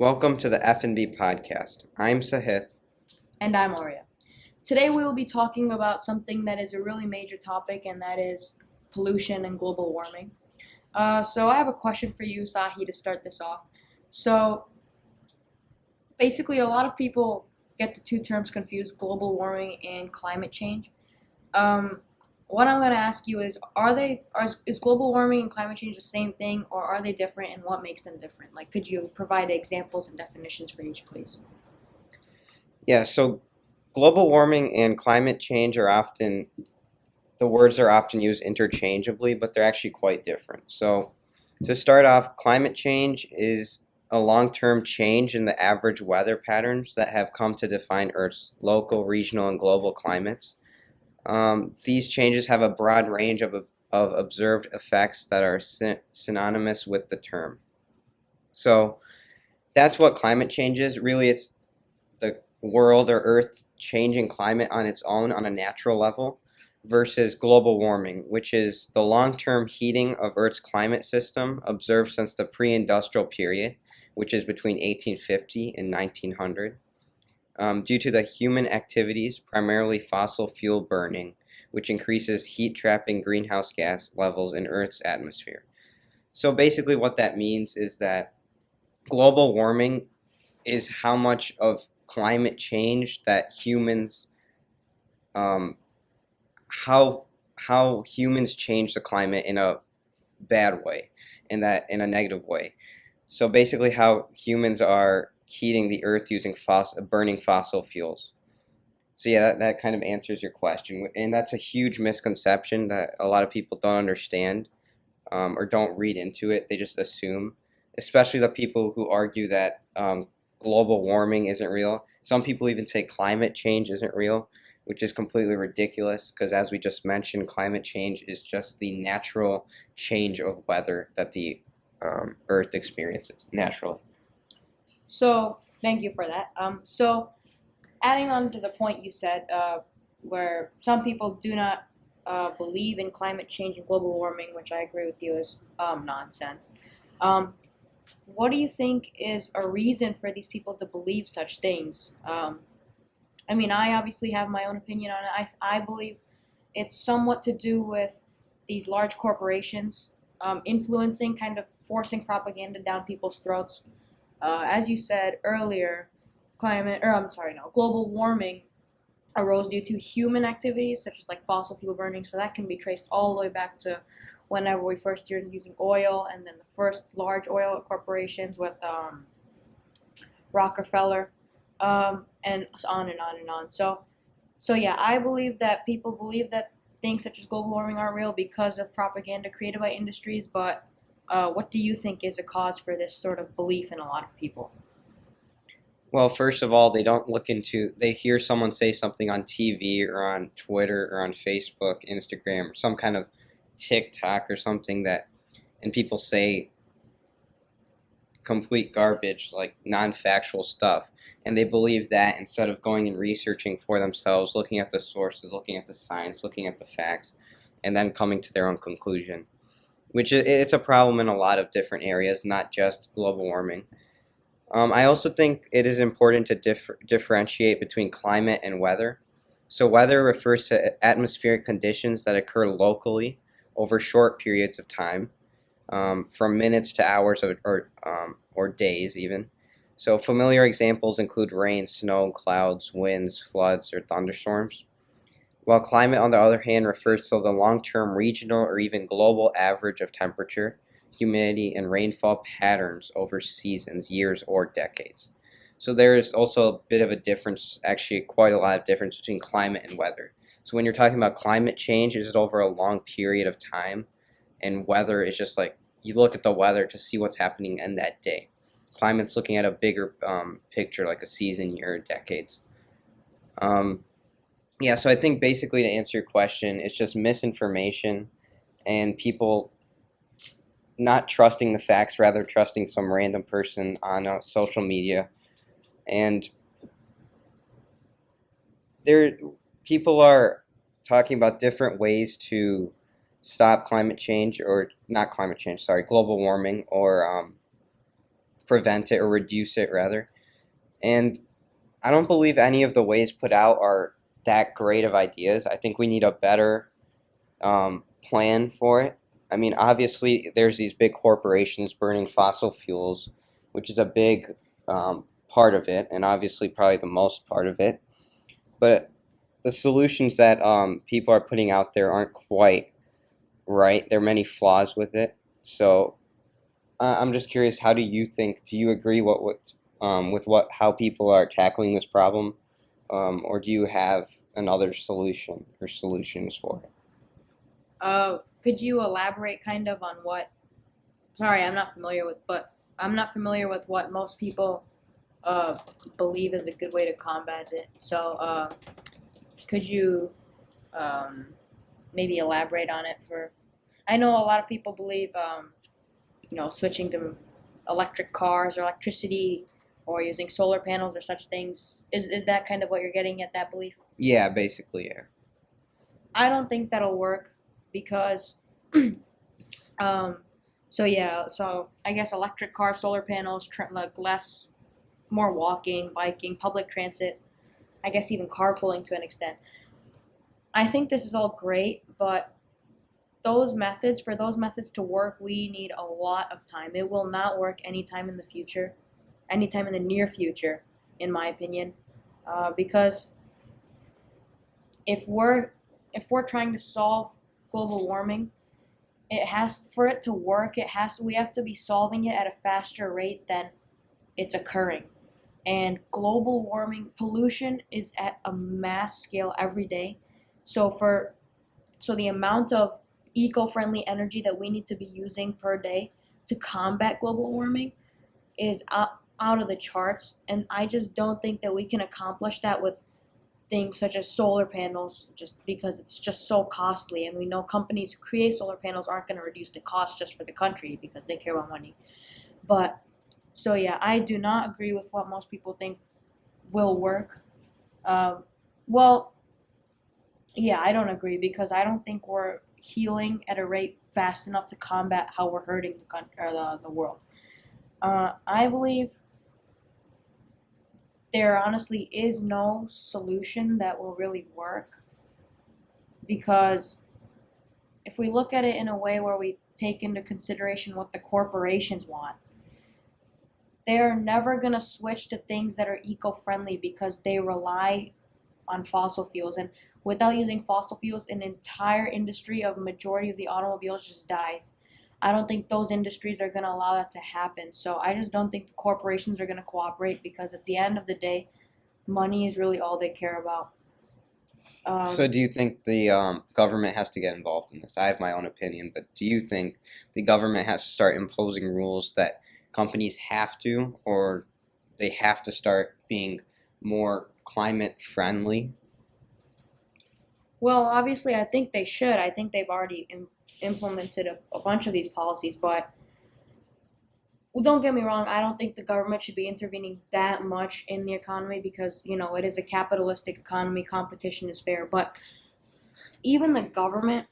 Welcome to the F&B podcast. I'm Sahith. And I'm Arya. Today we will be talking about something that is a really major topic, and that is pollution and global warming. So I have a question for you, Sahi, to start this off. So basically, a lot of people get the two terms confused, global warming and climate change. Um, what I'm going to ask you is, is global warming and climate change the same thing, or are they different, and what makes them different? Like, could you provide examples and definitions for each, please? Yeah, so global warming and climate change the words are often used interchangeably, but they're actually quite different. So to start off, climate change is a long-term change in the average weather patterns that have come to define Earth's local, regional, and global climates. These changes have a broad range of observed effects that are synonymous with the term. So that's what climate change is. Really, it's the world or Earth's changing climate on its own on a natural level versus global warming, which is the long-term heating of Earth's climate system observed since the pre-industrial period, which is between 1850 and 1900. Due to the human activities, primarily fossil fuel burning, which increases heat-trapping greenhouse gas levels in Earth's atmosphere. So basically what that means is that global warming is how much of climate change that um, how humans change the climate in a bad way, in a negative way. So basically how humans are heating the earth using burning fossil fuels. So yeah, that kind of answers your question, and that's a huge misconception that a lot of people don't understand, or don't read into it. They just assume, especially the people who argue that global warming isn't real. Some people even say climate change isn't real, which is completely ridiculous because, as we just mentioned, climate change is just the natural change of weather that the Earth experiences naturally. So thank you for that. So adding on to the point you said, where some people do not believe in climate change and global warming, which I agree with you is nonsense. Um, what do you think is a reason for these people to believe such things? I mean, I obviously have my own opinion on it. I believe it's somewhat to do with these large corporations influencing, kind of forcing propaganda down people's throats. As you said earlier, global warming arose due to human activities such as like fossil fuel burning. So that can be traced all the way back to whenever we first started using oil, and then the first large oil corporations with Rockefeller, and on and on and on. So yeah, I believe that people believe that things such as global warming aren't real because of propaganda created by industries. But what do you think is a cause for this sort of belief in a lot of people? Well, first of all, they hear someone say something on TV or on Twitter or on Facebook, Instagram, or some kind of TikTok or something and people say complete garbage, like non-factual stuff, and they believe that instead of going and researching for themselves, looking at the sources, looking at the science, looking at the facts, and then coming to their own conclusion, it's a problem in a lot of different areas, not just global warming. I also think it is important to differentiate between climate and weather. So weather refers to atmospheric conditions that occur locally over short periods of time, from minutes to hours or days even. So familiar examples include rain, snow, clouds, winds, floods, or thunderstorms. While climate, on the other hand, refers to the long-term regional or even global average of temperature, humidity, and rainfall patterns over seasons, years, or decades. So there is also a bit of a difference, actually quite a lot of difference between climate and weather. So when you're talking about climate change, it's over a long period of time, and weather is just like you look at the weather to see what's happening in that day. Climate's looking at a bigger picture, like a season, year, decades. Yeah, so I think basically to answer your question, it's just misinformation and people not trusting the facts, rather trusting some random person on social media. And there, people are talking about different ways to stop climate change, or not climate change, sorry, global warming, or prevent it or reduce it rather. And I don't believe any of the ways put out are that great of ideas. I think we need a better plan for it. I mean, obviously, there's these big corporations burning fossil fuels, which is a big part of it, and obviously probably the most part of it. But the solutions that people are putting out there aren't quite right. There are many flaws with it. So I'm just curious, how do you think? Do you agree with what how people are tackling this problem, or do you have another solution or solutions for it? Could you elaborate kind of on what? Sorry, I'm not familiar with what most people uh, believe is a good way to combat it. So, could you um, maybe elaborate on it for? I know a lot of people believe, switching to electric cars or electricity or using solar panels or such things. Is that kind of what you're getting at, that belief? Yeah, basically, yeah. I don't think that'll work because, um, so I guess electric car, solar panels, like less, more walking, biking, public transit. I guess even carpooling to an extent. I think this is all great, but for those methods to work, we need a lot of time. It will not work anytime in the future, anytime in the near future, in my opinion, because if we're if we're trying to solve global warming, it has for it to work. We have to be solving it at a faster rate than it's occurring. And global warming pollution is at a mass scale every day. So for so the amount of eco-friendly energy that we need to be using per day to combat global warming is out of the charts, and I just don't think that we can accomplish that with things such as solar panels, just because it's just so costly, and we know companies who create solar panels aren't going to reduce the cost just for the country because they care about money. But so yeah, I do not agree with what most people think will work. Um, well, yeah, I don't agree because I don't think we're healing at a rate fast enough to combat how we're hurting the country or the world. I believe there honestly is no solution that will really work because if we look at it in a way where we take into consideration what the corporations want, they're never going to switch to things that are eco-friendly because they rely on fossil fuels, and without using fossil fuels an entire industry of majority of the automobiles just dies. I don't think those industries are going to allow that to happen, so I just don't think the corporations are going to cooperate because at the end of the day money is really all they care about. So um, do you think the government has to get involved in this? I have my own opinion, but do you think the government has to start imposing rules that companies have to, or they have to start being more climate friendly? well, obviously I think they should. I think they've already implemented a bunch of these policies, but well, don't get me wrong, I don't think the government should be intervening that much in the economy because, it is a capitalistic economy, competition is fair. But even the government,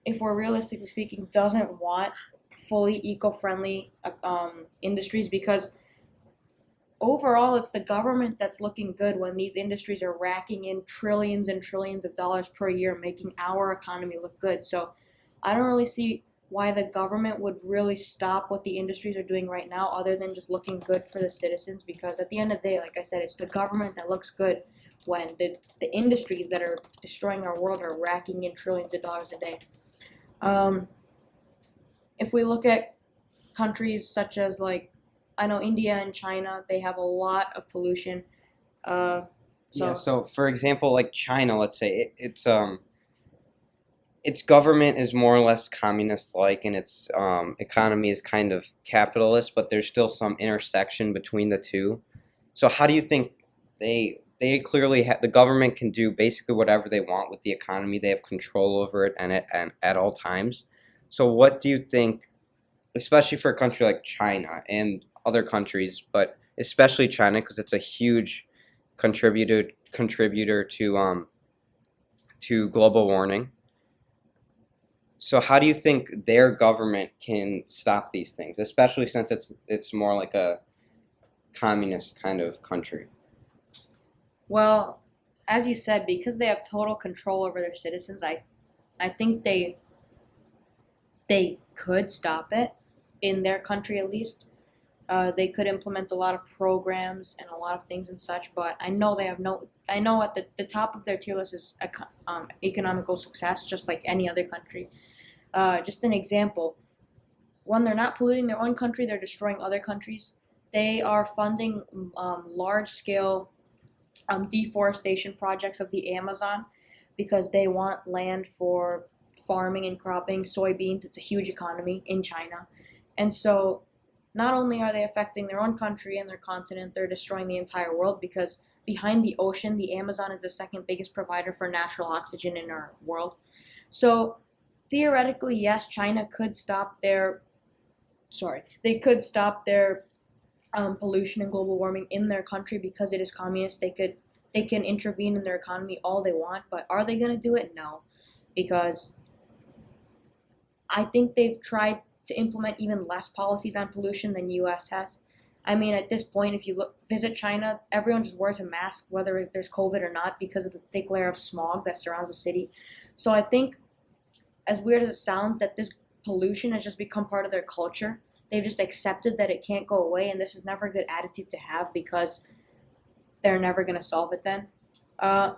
if we're realistically speaking, doesn't want fully eco friendly industries because overall it's the government that's looking good when these industries are racking in trillions and trillions of dollars per year, making our economy look good. So I don't really see why the government would really stop what the industries are doing right now other than just looking good for the citizens, because at the end of the day, like I said, it's the government that looks good when the industries that are destroying our world are racking in trillions of dollars a day. um, if we look at countries such as, like, I know India and China, they have a lot of pollution. uh, Yeah, so so for example, like China, let's say its government is more or less communist-like, and its economy is kind of capitalist, but there's still some intersection between the two. So how do you think they clearly the government can do basically whatever they want with the economy? They have control over it and at all times. So what do you think, especially for a country like China and other countries, but especially China because it's a huge contributor to global warming? So how do you think their government can stop these things, especially since it's more like a communist kind of country? Well, as you said, because they have total control over their citizens, I think they could stop it in their country at least. They could implement a lot of programs and a lot of things and such, but I know they have no. I know at the top of their tier list is economical success, just like any other country. Just an example: when they're not polluting their own country, they're destroying other countries. They are funding large scale deforestation projects of the Amazon because they want land for farming and cropping, soybeans. It's a huge economy in China. And so not only are they affecting their own country and their continent, they're destroying the entire world because behind the ocean, the Amazon is the second biggest provider for natural oxygen in our world. So theoretically, yes, China could stop their they could stop their pollution and global warming in their country because it is communist. They can intervene in their economy all they want, but are they going to do it? No, because I think they've tried to implement even less policies on pollution than U.S. has. I mean, at this point, if you visit China, everyone just wears a mask whether there's COVID or not because of the thick layer of smog that surrounds the city. So I think, as weird as it sounds, that this pollution has just become part of their culture. They've just accepted that it can't go away, and this is never a good attitude to have because they're never going to solve it then. Uh,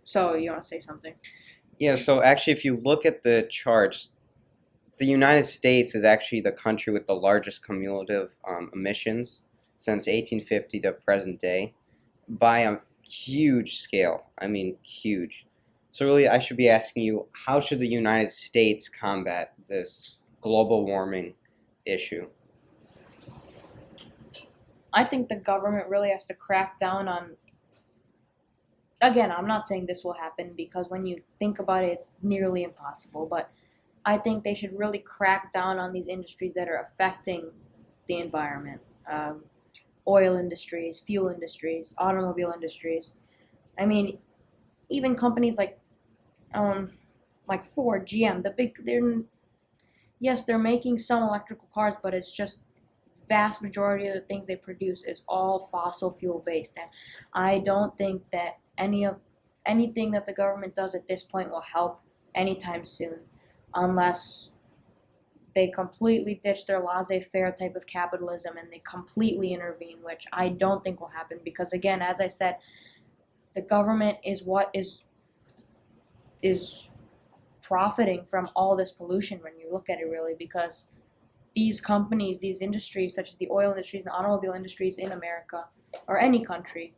so you want to say something? Yeah, so actually, if you look at the charts, the United States is actually the country with the largest cumulative emissions since 1850 to present day by a huge scale. I mean, huge. So really, I should be asking you, how should the United States combat this global warming issue? I think the government really has to crack down on. Again, I'm not saying this will happen because when you think about it, it's nearly impossible. But I think they should really crack down on these industries that are affecting the environment. Oil industries, fuel industries, automobile industries. I mean, even companies like Ford, GM, they're making some electrical cars, but it's just vast majority of the things they produce is all fossil fuel based, and I don't think that anything that the government does at this point will help anytime soon, unless they completely ditch their laissez-faire type of capitalism and they completely intervene, which I don't think will happen because, again, as I said, the government is what is profiting from all this pollution when you look at it really, because these companies, these industries such as the oil industries and automobile industries in America or any country,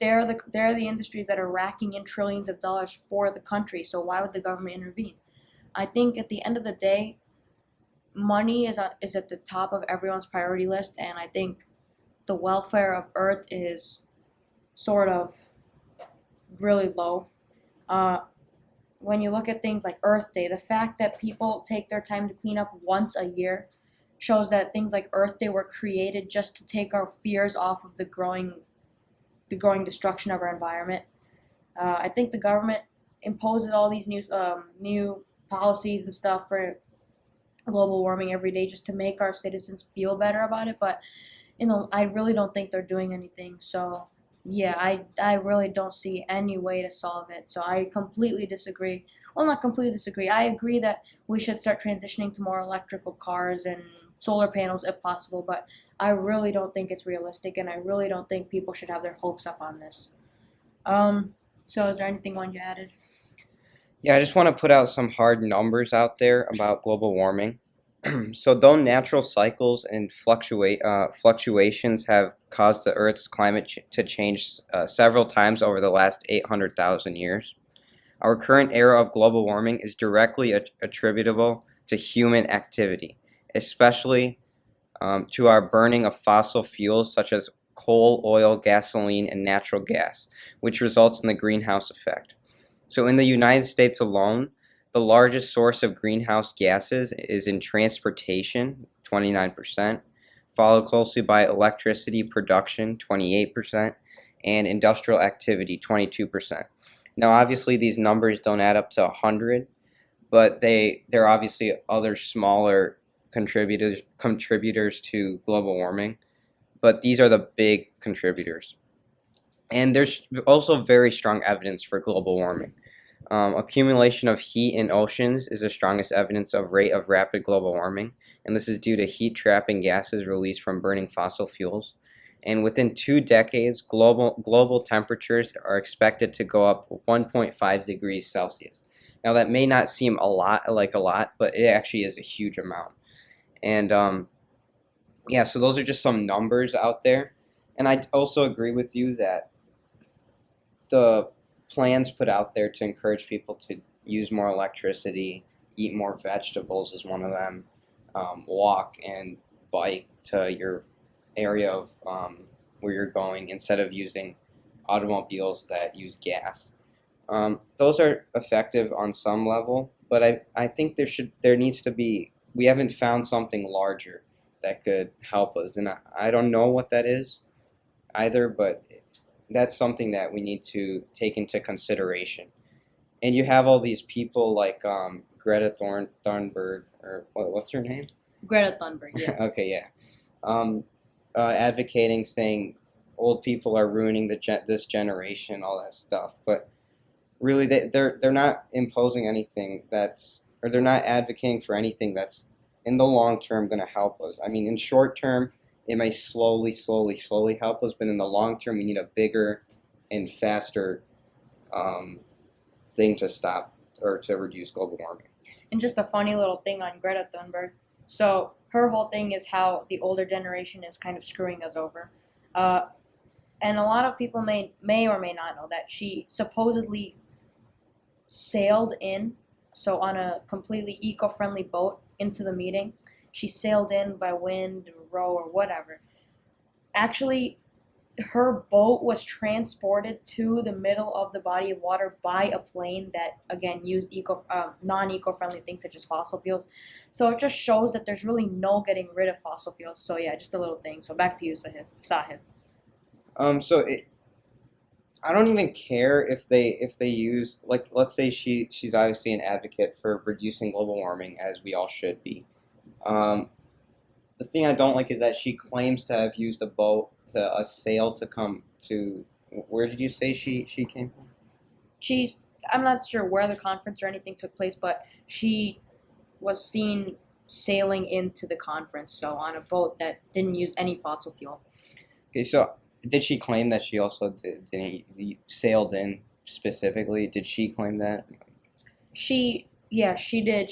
they're the industries that are racking in trillions of dollars for the country. So why would the government intervene? I think at the end of the day, money is at the top of everyone's priority list, and I think the welfare of Earth is sort of really low. When you look at things like Earth Day, the fact that people take their time to clean up once a year shows that things like Earth Day were created just to take our fears off of the growing destruction of our environment. I think the government imposes all these new policies and stuff for global warming every day just to make our citizens feel better about it, but I really don't think they're doing anything. So yeah, I really don't see any way to solve it. So I completely disagree. Well, not completely disagree. I agree that we should start transitioning to more electrical cars and solar panels if possible, but I really don't think it's realistic, and I really don't think people should have their hopes up on this. So is there anything you added? Yeah, I just want to put out some hard numbers out there about global warming. So, though natural cycles and fluctuations have caused the Earth's climate to change several times over the last 800,000 years, our current era of global warming is directly attributable to human activity, especially to our burning of fossil fuels such as coal, oil, gasoline, and natural gas, which results in the greenhouse effect. So in the United States alone, the largest source of greenhouse gases is in transportation, 29%, followed closely by electricity production, 28%, and industrial activity, 22%. Now, obviously, these numbers don't add up to 100, but there are obviously other smaller contributors to global warming, but these are the big contributors. And there's also very strong evidence for global warming. Accumulation of heat in oceans is the strongest evidence of rate of rapid global warming, and this is due to heat trapping gases released from burning fossil fuels. And within 2 decades, global temperatures are expected to go up 1.5 degrees Celsius. Now that may not seem a lot, but it actually is a huge amount. And yeah, so those are just some numbers out there. And I also agree with you that the plans put out there to encourage people to use more electricity, eat more vegetables is one of them, walk and bike to your area of where you're going instead of using automobiles that use gas. Those are effective on some level, but I think there needs to be, we haven't found something larger that could help us, and I don't know what that is either, but that's something that we need to take into consideration. And you have all these people like Greta Thunberg, or what's her name? Greta Thunberg, yeah. Okay, yeah. Advocating, saying old people are ruining this generation, all that stuff. But really, they're not imposing anything or they're not advocating for anything that's in the long term going to help us. I mean, in short term, it may slowly help us, but in the long term, we need a bigger and faster thing to stop or to reduce global warming. And just a funny little thing on Greta Thunberg. So her whole thing is how the older generation is kind of screwing us over. And a lot of people may or may not know that she supposedly sailed in, so on a completely eco-friendly boat, into the meeting. She sailed in by wind, row, or whatever. Actually, her boat was transported to the middle of the body of water by a plane that, again, used non-eco-friendly things such as fossil fuels. So it just shows that there's really no getting rid of fossil fuels. So yeah, just a little thing. So back to you, Sahib. I don't even care if they use, like, let's say she's obviously an advocate for reducing global warming, as we all should be. The thing I don't like is that she claims to have used a sail to come to, where did you say she came from? I'm not sure where the conference or anything took place, but she was seen sailing into the conference, so on a boat that didn't use any fossil fuel. Okay, so did she claim that she also sailed in specifically? Did she claim that? She did.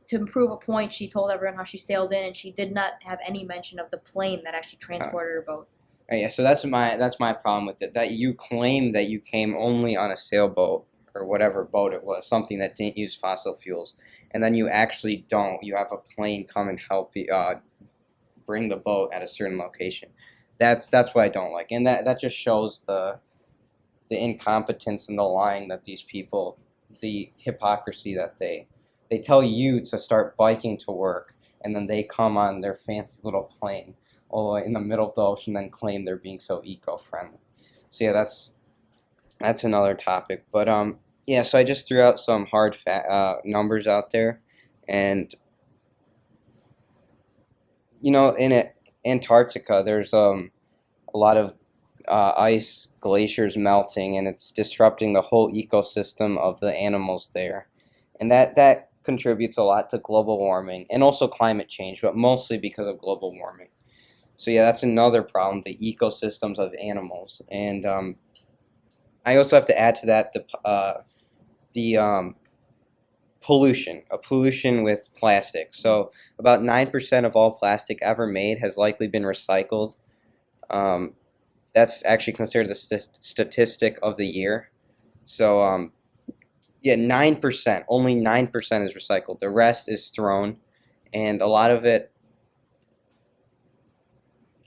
To prove a point, she told everyone how she sailed in, and she did not have any mention of the plane that actually transported her boat. Yeah, so that's my problem with it. That you claim that you came only on a sailboat or whatever boat it was, something that didn't use fossil fuels, and then you actually don't. You have a plane come and help you bring the boat at a certain location. That's what I don't like, and that just shows the incompetence and the lying that these people, the hypocrisy that they tell you to start biking to work, and then they come on their fancy little plane all the way in the middle of the ocean, then claim they're being so eco-friendly. So yeah, that's another topic. But yeah, so I just threw out some hard numbers out there, and in Antarctica, there's a lot of ice glaciers melting, and it's disrupting the whole ecosystem of the animals there, and that contributes a lot to global warming and also climate change, but mostly because of global warming. So yeah, that's another problem, the ecosystems of animals. And I also have to add to that the pollution with plastic. So about 9% of all plastic ever made has likely been recycled. That's actually considered the statistic of the year. So yeah, 9%, only 9% is recycled. The rest is thrown, and a lot of it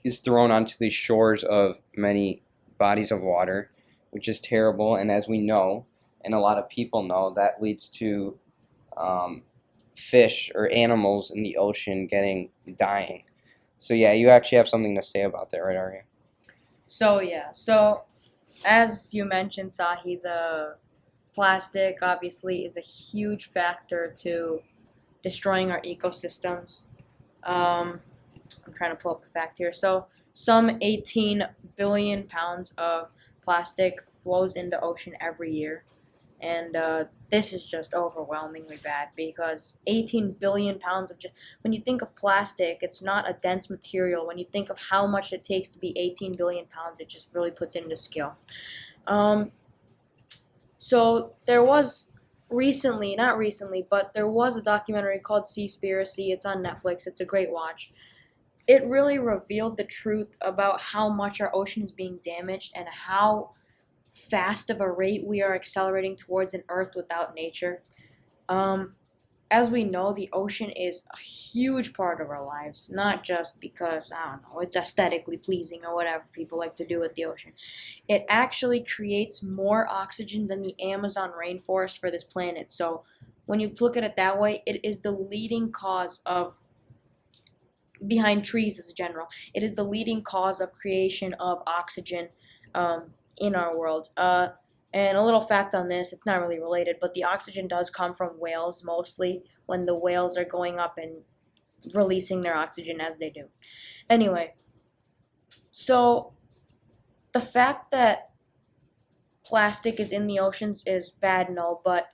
is thrown onto the shores of many bodies of water, which is terrible. And as we know, and a lot of people know, that leads to fish or animals in the ocean dying. So yeah, you actually have something to say about that, right, Arya? So yeah, so as you mentioned, Sahi, the plastic obviously is a huge factor to destroying our ecosystems. I'm trying to pull up a fact here. So, some 18 billion pounds of plastic flows into ocean every year. And this is just overwhelmingly bad because 18 billion pounds of just, when you think of plastic, it's not a dense material. When you think of how much it takes to be 18 billion pounds, it just really puts it into scale. Um, so there was recently, not recently, but there was a documentary called Seaspiracy. It's on Netflix. It's a great watch. It really revealed the truth about how much our ocean is being damaged and how fast of a rate we are accelerating towards an Earth without nature. Um, as we know, the ocean is a huge part of our lives, not just because, I don't know, it's aesthetically pleasing or whatever people like to do with the ocean. It actually creates more oxygen than the Amazon rainforest for this planet. So when you look at it that way, it is the leading cause of, behind trees as a general, it is the leading cause of creation of oxygen in our world. And a little fact on this, it's not really related, but the oxygen does come from whales mostly when the whales are going up and releasing their oxygen as they do. Anyway, so the fact that plastic is in the oceans is bad and all, but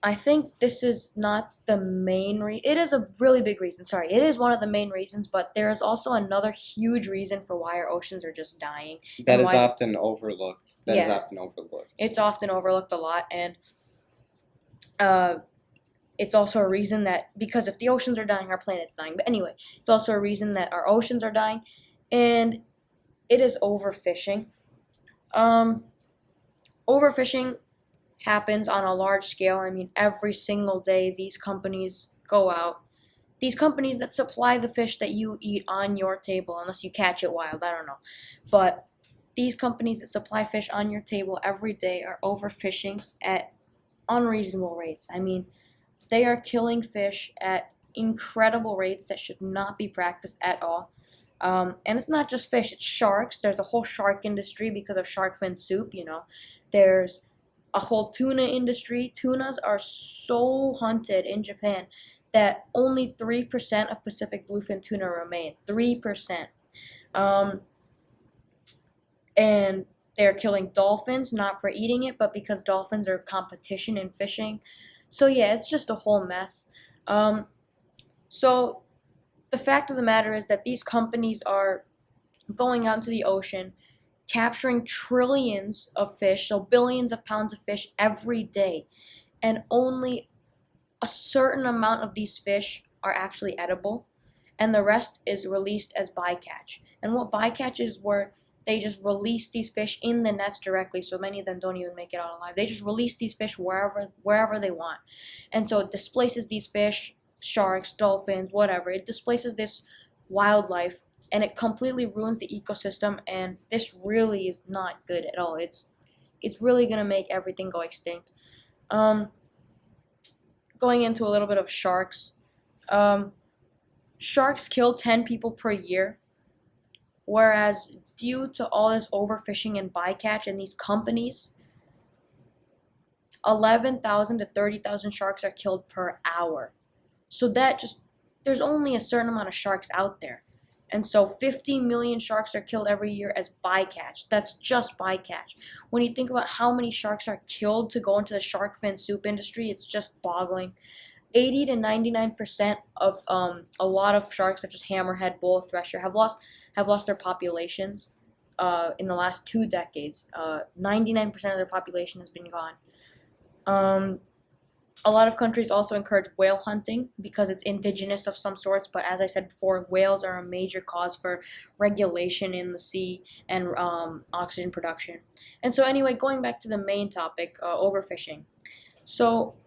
I think this is not the main reason. It is a really big reason. Sorry, it is one of the main reasons, but there is also another huge reason for why our oceans are just dying. That is why, often overlooked. That is Yeah. often overlooked. It's often overlooked a lot, and it's also a reason that, because if the oceans are dying, our planet's dying. But anyway, it's also a reason that our oceans are dying, and it is overfishing. Overfishing happens on a large scale. I mean, every single day these companies go out. These companies that supply the fish that you eat on your table, unless you catch it wild, I don't know. But these companies that supply fish on your table every day are overfishing at unreasonable rates. I mean, they are killing fish at incredible rates that should not be practiced at all. And it's not just fish, it's sharks. There's a whole shark industry because of shark fin soup, you know. There's a whole tuna industry. Tunas are so hunted in Japan that only 3% of Pacific bluefin tuna remain. 3%. And they're killing dolphins, not for eating it, but because dolphins are competition in fishing. So yeah, it's just a whole mess. So the fact of the matter is that these companies are going out into the ocean, capturing trillions of fish, so billions of pounds of fish every day, and only a certain amount of these fish are actually edible, and the rest is released as bycatch. And what bycatch is, where they just release these fish in the nets directly, so many of them don't even make it out alive. They just release these fish wherever they want, and so it displaces these fish, sharks, dolphins, whatever. It displaces this wildlife, and it completely ruins the ecosystem. And this really is not good at all. It's really gonna make everything go extinct. Going into a little bit of sharks. Sharks kill 10 people per year, whereas due to all this overfishing and bycatch and these companies, 11,000 to 30,000 sharks are killed per hour. So that just, there's only a certain amount of sharks out there. And so 50 million sharks are killed every year as bycatch. That's just bycatch. When you think about how many sharks are killed to go into the shark fin soup industry, it's just boggling. 80 to 99% of a lot of sharks, such as hammerhead, bull, thresher, have lost their populations in the last 2 decades. 99% of their population has been gone. A lot of countries also encourage whale hunting because it's indigenous of some sorts, but as I said before, whales are a major cause for regulation in the sea and oxygen production. And so anyway, going back to the main topic, overfishing. So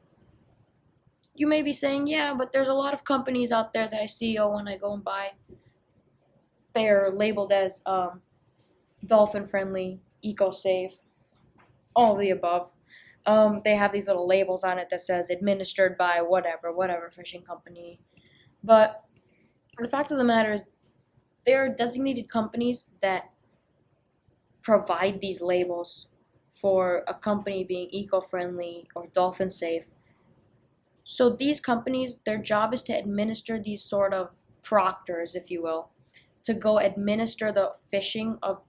you may be saying, yeah, but there's a lot of companies out there that I see when I go and buy. They're labeled as dolphin friendly, eco safe, all of the above. They have these little labels on it that says administered by whatever fishing company. But the fact of the matter is, there are designated companies that provide these labels for a company being eco-friendly or dolphin safe. So these companies, their job is to administer these sort of proctors, if you will, to go administer the fishing of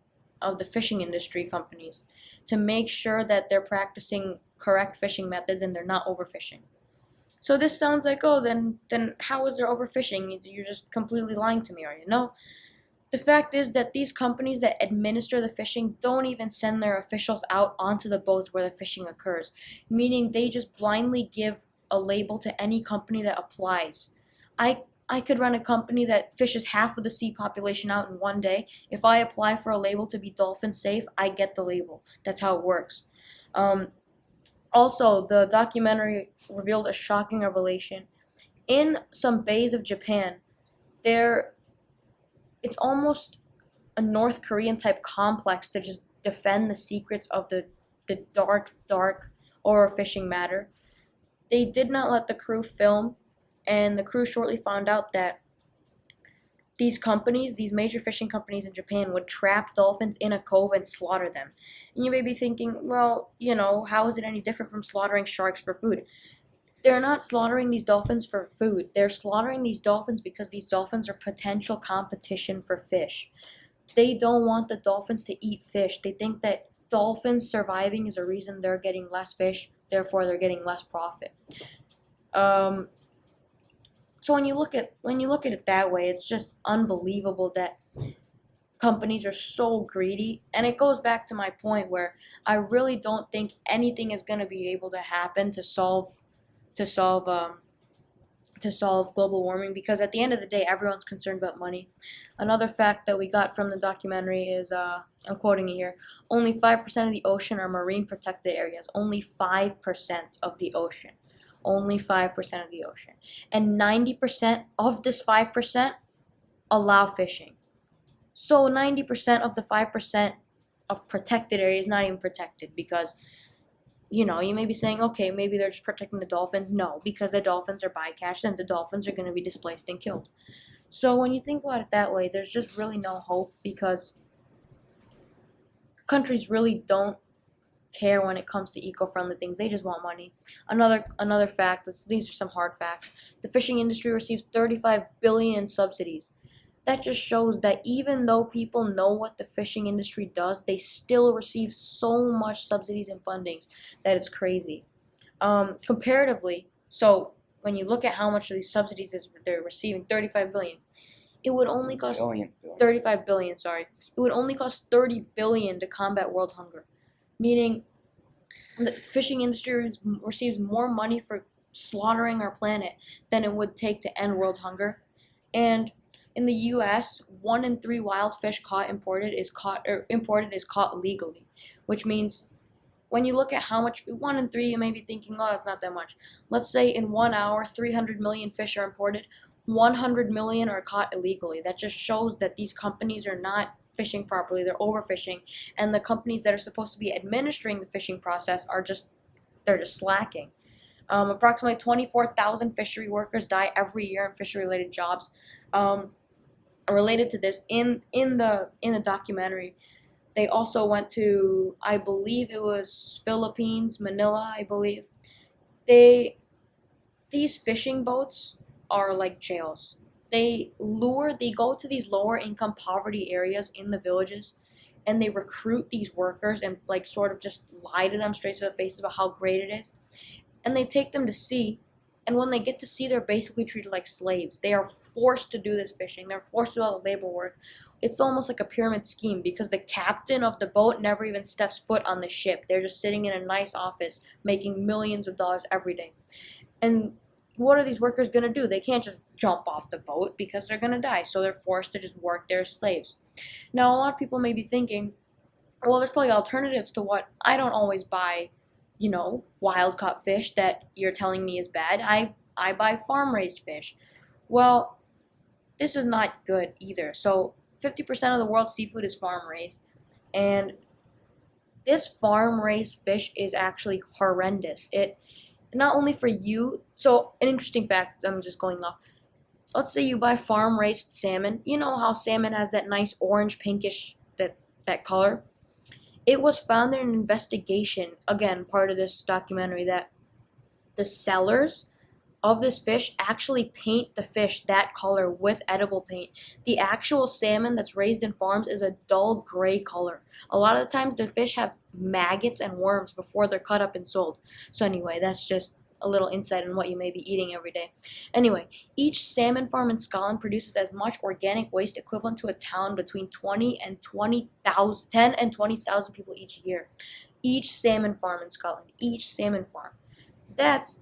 the fishing industry companies to make sure that they're practicing correct fishing methods and they're not overfishing. So this sounds like, oh, then how is there overfishing? You're just completely lying to me, are you? No. The fact is that these companies that administer the fishing don't even send their officials out onto the boats where the fishing occurs, meaning they just blindly give a label to any company that applies. I could run a company that fishes half of the sea population out in one day. If I apply for a label to be dolphin safe, I get the label. That's how it works. Um, Also, the documentary revealed a shocking revelation. In some bays of Japan, there it's almost a North Korean type complex to just defend the secrets of the dark overfishing matter. They did not let the crew film, and the crew shortly found out that these companies, these major fishing companies in Japan, would trap dolphins in a cove and slaughter them. And you may be thinking, well, how is it any different from slaughtering sharks for food? They're not slaughtering these dolphins for food. They're slaughtering these dolphins because these dolphins are potential competition for fish. They don't want the dolphins to eat fish. They think that dolphins surviving is a reason they're getting less fish, therefore they're getting less profit. Um, so when you look at it that way, it's just unbelievable that companies are so greedy, and it goes back to my point where I really don't think anything is going to be able to happen to solve to solve global warming, because at the end of the day everyone's concerned about money. Another fact that we got from the documentary is, I'm quoting it here, only 5% of the ocean are marine protected areas. Only 5% of the ocean. Only 5% of the ocean. And 90% of this 5% allow fishing. So 90% of the 5% of protected area is not even protected, because you may be saying, okay, maybe they're just protecting the dolphins. No, because the dolphins are bycatched and the dolphins are going to be displaced and killed. So when you think about it that way, there's just really no hope, because countries really don't care when it comes to eco-friendly things. They just want money. Another fact, these are some hard facts. The fishing industry receives 35 billion in subsidies. That just shows that even though people know what the fishing industry does, they still receive so much subsidies and fundings that it's crazy. Comparatively, so when you look at how much of these subsidies they're receiving, 35 billion, it would only cost Billion. 35 billion, sorry. It would only cost 30 billion to combat world hunger, meaning the fishing industry receives more money for slaughtering our planet than it would take to end world hunger. And in the U.S., 1 in 3 wild fish imported is caught legally, which means when you look at how much 1 in 3, you may be thinking, oh, that's not that much. Let's say in 1 hour, 300 million fish are imported. 100 million are caught illegally. That just shows that these companies are not fishing properly. They're overfishing, and the companies that are supposed to be administering the fishing process they're just slacking. Approximately 24,000 fishery workers die every year in fishery-related jobs. Related to this, in the documentary, they also went to, I believe it was Philippines, Manila, I believe. These fishing boats are like jails. They go to these lower income poverty areas in the villages, and they recruit these workers and like sort of just lie to them straight to their faces about how great it is. And they take them to sea, and when they get to sea, they're basically treated like slaves. They are forced to do this fishing. They're forced to do all the labor work. It's almost like a pyramid scheme, because the captain of the boat never even steps foot on the ship. They're just sitting in a nice office making millions of dollars every day. And what are these workers going to do? They can't just jump off the boat because they're going to die. So they're forced to just work there as slaves. Now, a lot of people may be thinking, well, there's probably alternatives to what I don't always buy, wild caught fish that you're telling me is bad. I buy farm raised fish. Well, this is not good either. So 50% of the world's seafood is farm raised, and this farm raised fish is actually horrendous. It not only for you. So an interesting fact, I'm just going off. Let's say you buy farm raised salmon. You know how salmon has that nice orange pinkish that color? It was found in an investigation, again, part of this documentary, that the sellers of this fish actually paint the fish that color with edible paint. The actual salmon that's raised in farms is a dull gray color. A lot of the times the fish have maggots and worms before they're cut up and sold. So anyway, that's just a little insight on what you may be eating every day. Anyway, each salmon farm in Scotland produces as much organic waste equivalent to a town between 10 and 20,000 people each year. Each salmon farm in Scotland, each salmon farm. That's,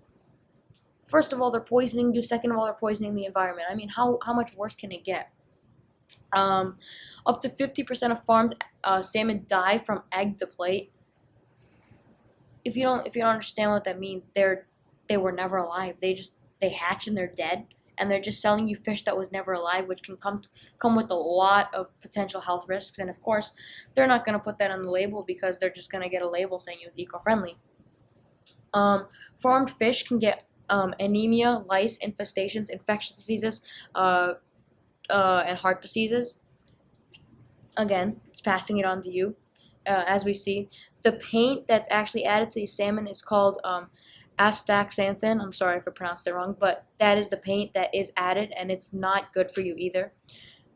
first of all, they're poisoning you. Second of all, they're poisoning the environment. I mean, how much worse can it get? Up to 50% of farmed salmon die from egg to plate. If you don't understand what that means, they were never alive. They hatch and they're dead, and they're just selling you fish that was never alive, which can come with a lot of potential health risks. And of course, they're not going to put that on the label because they're just going to get a label saying it was eco-friendly. Farmed fish can get anemia, lice, infestations, infectious diseases, and heart diseases. Again, it's passing it on to you. As we see, the paint that's actually added to these salmon is called astaxanthin. I'm sorry if I pronounced it wrong, but that is the paint that is added, and it's not good for you either.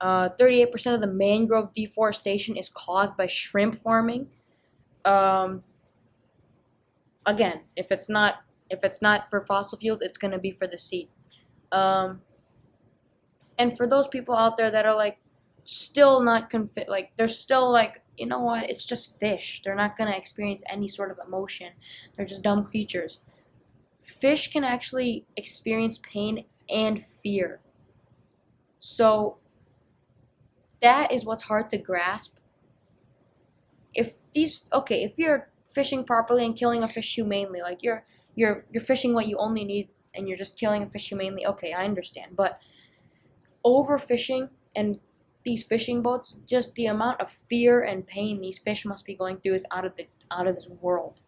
38% of the mangrove deforestation is caused by shrimp farming. Again, if it's not for fossil fuels, it's going to be for the sea. And for those people out there that are like still not like they're still like, you know what, it's just fish. They're not going to experience any sort of emotion. They're just dumb creatures. Fish can actually experience pain and fear. So that is what's hard to grasp. If you're fishing properly and killing a fish humanely, like you're fishing what you only need and you're just killing a fish humanely, okay, I understand. But overfishing and these fishing boats, just the amount of fear and pain these fish must be going through is out of this world.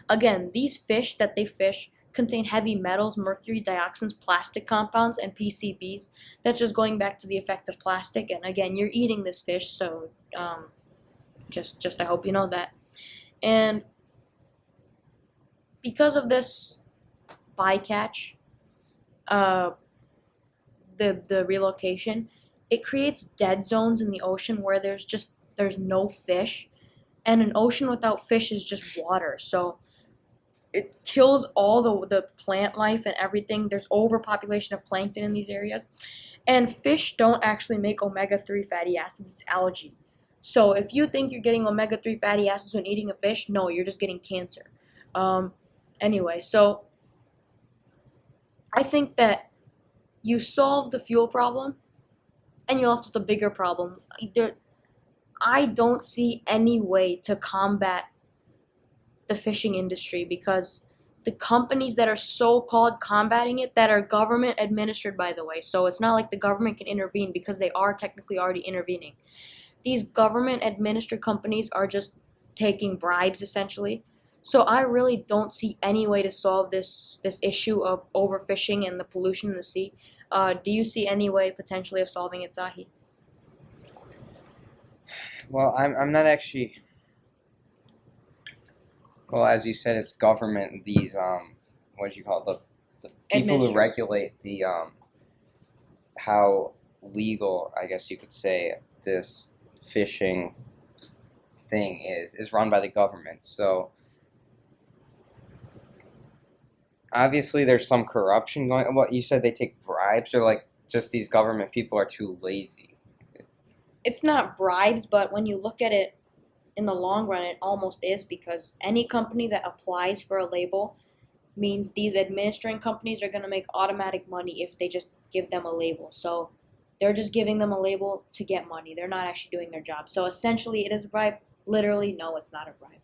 Again, these fish that they fish contain heavy metals, mercury, dioxins, plastic compounds, and PCBs. That's just going back to the effect of plastic. And again, you're eating this fish, so just I hope you know that. And because of this bycatch, the relocation, it creates dead zones in the ocean where there's no fish, and an ocean without fish is just water. So it kills all the plant life and everything. There's overpopulation of plankton in these areas, and fish don't actually make omega-3 fatty acids. It's algae. So if you think you're getting omega-3 fatty acids when eating a fish, no, you're just getting cancer. Anyway, so I think that you solve the fuel problem, and you're left with a bigger problem. I don't see any way to combat the fishing industry because the companies that are so-called combating it, that are government administered, by the way, so it's not like the government can intervene because they are technically already intervening. These government administered companies are just taking bribes, essentially. So I really don't see any way to solve this issue of overfishing and the pollution in the sea. Do you see any way potentially of solving it, Zahi? Well, I'm not actually. Well, as you said, it's government. These what do you call it? The people who regulate the how legal, I guess you could say, this fishing thing is run by the government. So obviously there's some corruption going on. What you said, they take bribes, or like just these government people are too lazy? It's not bribes, but when you look at it in the long run, it almost is, because any company that applies for a label means these administering companies are going to make automatic money if they just give them a label. So they're just giving them a label to get money. They're not actually doing their job. So essentially, it is a bribe. Literally, no, it's not a bribe.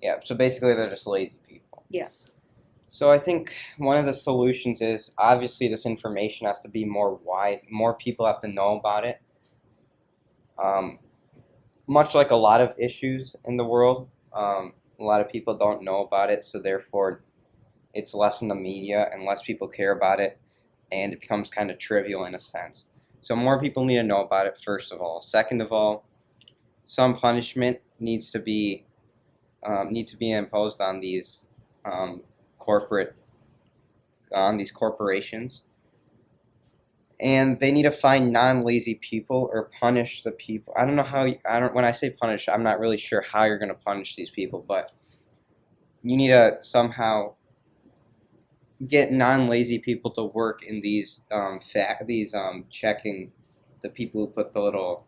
Yeah, so basically they're just lazy people. Yes. So I think one of the solutions is, obviously this information has to be more wide. More people have to know about it. Much like a lot of issues in the world, a lot of people don't know about it, so therefore it's less in the media and less people care about it, and it becomes kind of trivial in a sense. So more people need to know about it, first of all. Second of all, some punishment needs to be imposed on these corporate on these corporations, and they need to find non-lazy people or punish the people. I don't know how. I don't. When I say punish, I'm not really sure how you're going to punish these people, but you need to somehow get non-lazy people to work in these checking, the people who put the little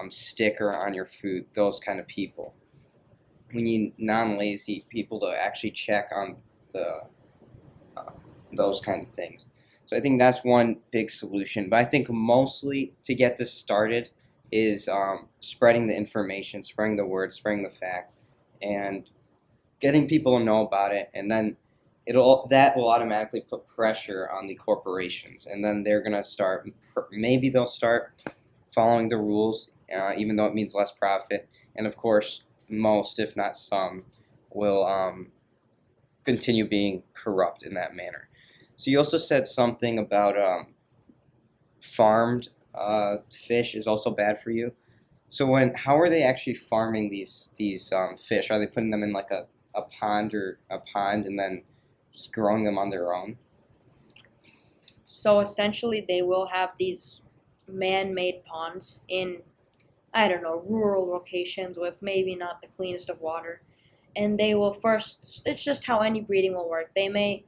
sticker on your food, those kind of people. We need non-lazy people to actually check on the those kind of things. So I think that's one big solution. But I think mostly to get this started is spreading the information, spreading the word, spreading the fact, and getting people to know about it. And then that will automatically put pressure on the corporations, and then they're gonna start. Maybe they'll start following the rules, even though it means less profit. And of course, most, if not some, will continue being corrupt in that manner. So you also said something about farmed fish is also bad for you. So how are they actually farming these fish? Are they putting them in like a pond and then just growing them on their own? So essentially, they will have these man-made ponds in, I don't know, rural locations with maybe not the cleanest of water. And they will first, it's just how any breeding will work. They may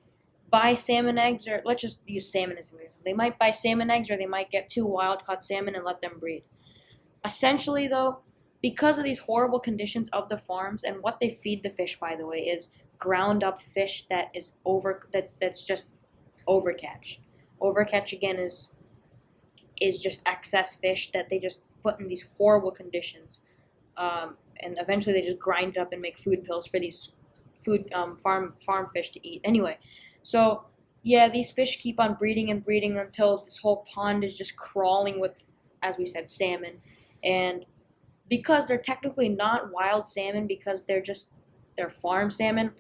buy salmon eggs, or let's just use salmon as an example. They might buy salmon eggs, or they might get 2 wild-caught salmon and let them breed. Essentially, though, because of these horrible conditions of the farms, and what they feed the fish, by the way, is ground up fish that's just overcatch. Overcatch again is just excess fish that they just put in these horrible conditions, and eventually they just grind it up and make food pills for these farm fish to eat. Anyway, so yeah, these fish keep on breeding and breeding until this whole pond is just crawling with, as we said, salmon. And because they're technically not wild salmon, because they're farm salmon,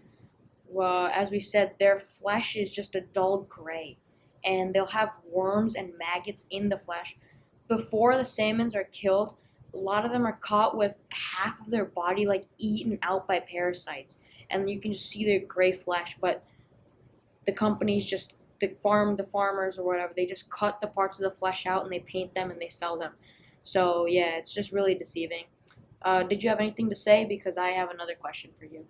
well, as we said, their flesh is just a dull gray, and they'll have worms and maggots in the flesh. Before the salmons are killed, a lot of them are caught with half of their body like eaten out by parasites, and you can just see their gray flesh. But the companies the farmers or whatever, they just cut the parts of the flesh out and they paint them and they sell them. So yeah, it's just really deceiving. Did you have anything to say? Because I have another question for you.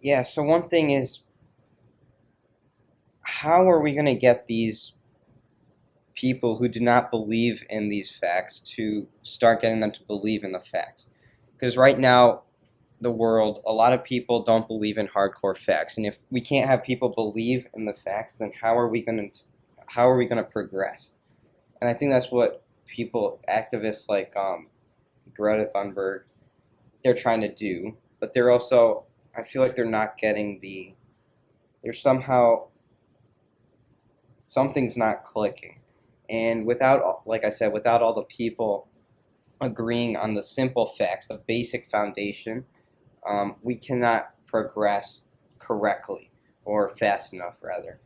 Yeah, so one thing is, how are we going to get these people who do not believe in these facts to start getting them to believe in the facts? Because right now, a lot of people don't believe in hardcore facts, and if we can't have people believe in the facts, then how are we going to progress? And I think that's what activists like Greta Thunberg, they're trying to do, but they're also, I feel like they're not getting something's not clicking. And like I said, without all the people agreeing on the simple facts, the basic foundation, we cannot progress correctly, or fast enough, rather.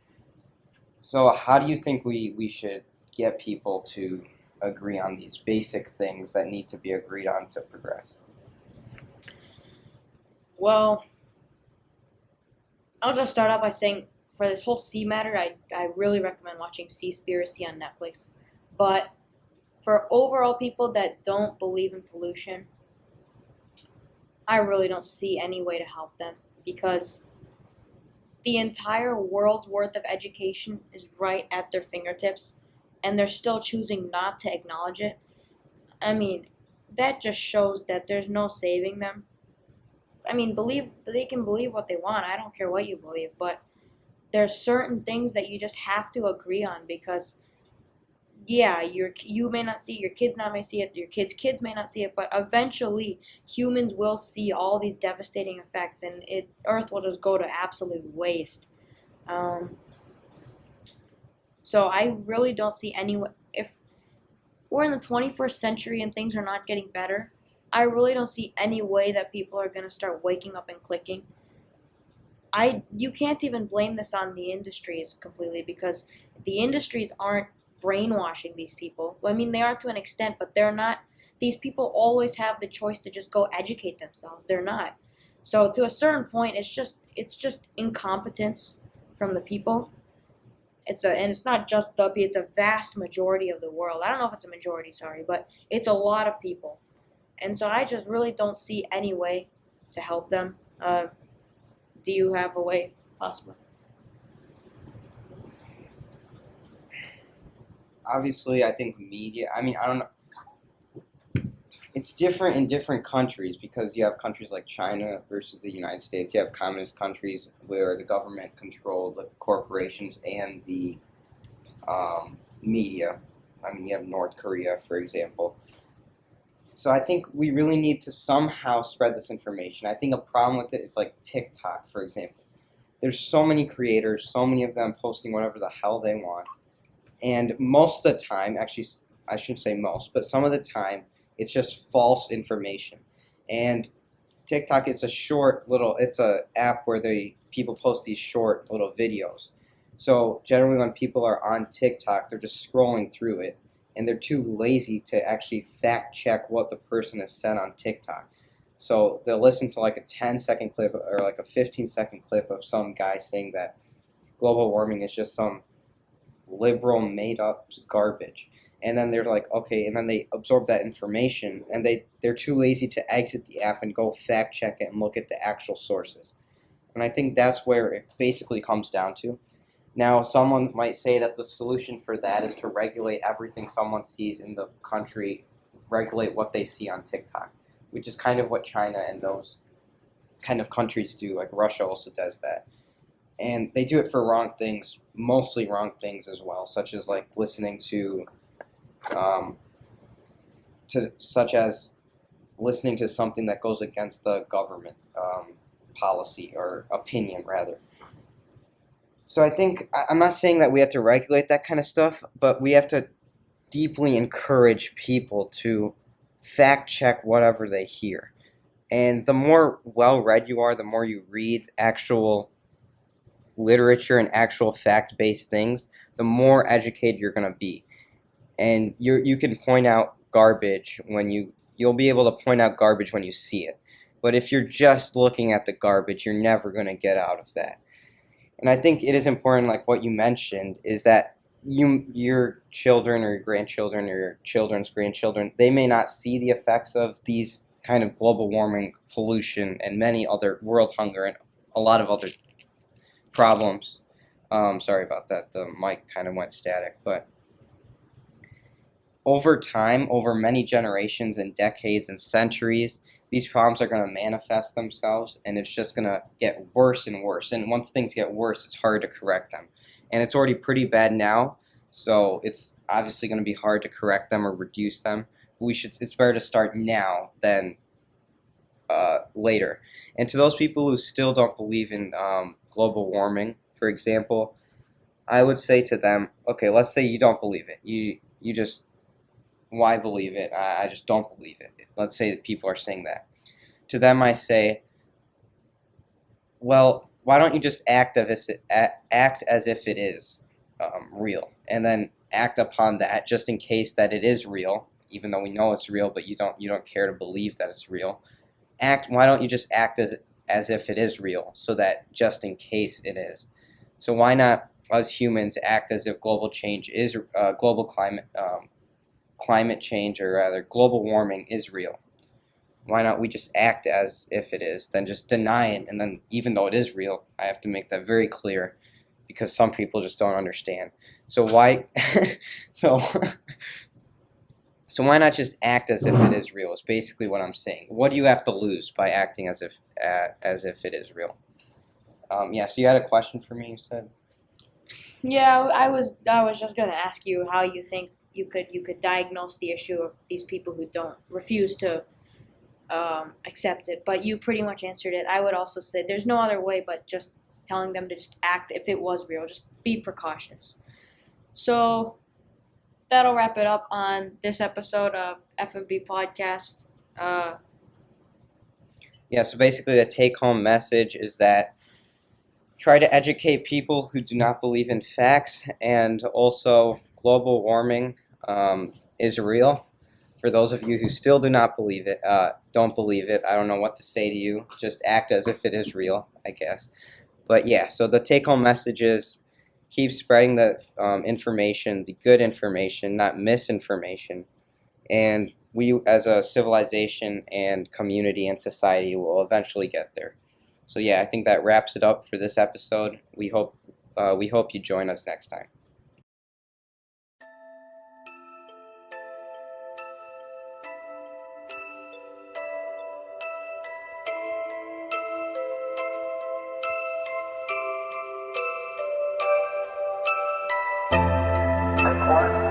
So how do you think we should get people to agree on these basic things that need to be agreed on to progress? Well, I'll just start off by saying, for this whole sea matter, I really recommend watching Seaspiracy on Netflix. But for overall people that don't believe in pollution, I really don't see any way to help them, because the entire world's worth of education is right at their fingertips, and they're still choosing not to acknowledge it. I mean, that just shows that there's no saving them. I mean, they can believe what they want. I don't care what you believe, but there's certain things that you just have to agree on, because yeah, you may not see it, your kids may see it, your kids may not see it, but eventually humans will see all these devastating effects, and Earth will just go to absolute waste. So I really don't see any, if we're in the 21st century and things are not getting better, I really don't see any way that people are going to start waking up and clicking. You can't even blame this on the industries completely, because the industries aren't brainwashing these people. I mean, they are to an extent, but they're not these people always have the choice to just go educate themselves. They're not. So to a certain point, it's just incompetence from the people. And it's not just the it's a vast majority of the world. I don't know if it's a majority, sorry, but it's a lot of people. And so I just really don't see any way to help them. Do you have a way possible? Obviously, I think media. I mean, I don't know. It's different in different countries because you have countries like China versus the United States. You have communist countries where the government controlled the corporations and the media. I mean, you have North Korea, for example. So I think we really need to somehow spread this information. I think a problem with it is like TikTok, for example. There's so many creators, so many of them posting whatever the hell they want. And most of the time, actually, I shouldn't say most, but some of the time, it's just false information. And TikTok, it's a app where people post these short little videos. So generally when people are on TikTok, they're just scrolling through it, and they're too lazy to actually fact check what the person has said on TikTok. So they'll listen to like a 10-second clip or like a 15-second clip of some guy saying that global warming is just some liberal made up garbage. And then they're like, okay, and then they absorb that information, and they're too lazy to exit the app and go fact check it and look at the actual sources. And I think that's where it basically comes down to. Now, someone might say that the solution for that is to regulate everything someone sees in the country, regulate what they see on TikTok, which is kind of what China and those kind of countries do. Like Russia also does that. And they do it for wrong things, mostly wrong things as well, such as like listening such as listening to something that goes against the government policy or opinion, rather. So I think I'm not saying that we have to regulate that kind of stuff, but we have to deeply encourage people to fact check whatever they hear. And the more well read you are, the more you read actual literature and actual fact based things, the more educated you're going to be. And you can point out garbage when you'll be able to point out garbage when you see it. But if you're just looking at the garbage, you're never going to get out of that. And I think it is important, like what you mentioned, is that your children or your grandchildren or your children's grandchildren, they may not see the effects of these kind of global warming, pollution, and many other world hunger and a lot of other problems. Sorry about that. The mic kind of went static, but over time, over many generations and decades and centuries, these problems are going to manifest themselves, and it's just going to get worse and worse. And once things get worse, it's hard to correct them. And it's already pretty bad now, so it's obviously going to be hard to correct them or reduce them. It's better to start now than later. And to those people who still don't believe in global warming, for example, I would say to them, okay, let's say you don't believe it. You just, why believe it? I just don't believe it. Let's say that people are saying that. To them, I say, well, why don't you just act as if it is real, and then act upon that just in case that it is real, even though we know it's real, but you don't care to believe that it's real. Why don't you just act as if it is real, so that just in case it is? So why not, us humans, act as if global change is global climate change, or rather global warming, is real? Why not we just act as if it is, then just deny it, and then even though it is real, I have to make that very clear, because some people just don't understand. So why so so why not just act as if it is real, is basically what I'm saying. What do you have to lose by acting as if it is real? Yeah, so you had a question for me, you said? Yeah, I was just gonna ask you how you think you could diagnose the issue of these people who don't refuse to accept it, but you pretty much answered it. I would also say there's no other way but just telling them to just act if it was real. Just be precautious. So that'll wrap it up on this episode of FMB Podcast. Yeah, so basically the take-home message is that try to educate people who do not believe in facts, and also global warming is real. For those of you who still do not believe it, don't believe it, I don't know what to say to you. Just act as if it is real, I guess. But yeah, so the take-home message is keep spreading the information, the good information, not misinformation. And we, as a civilization and community and society, will eventually get there. So yeah, I think that wraps it up for this episode. We hope you join us next time. Report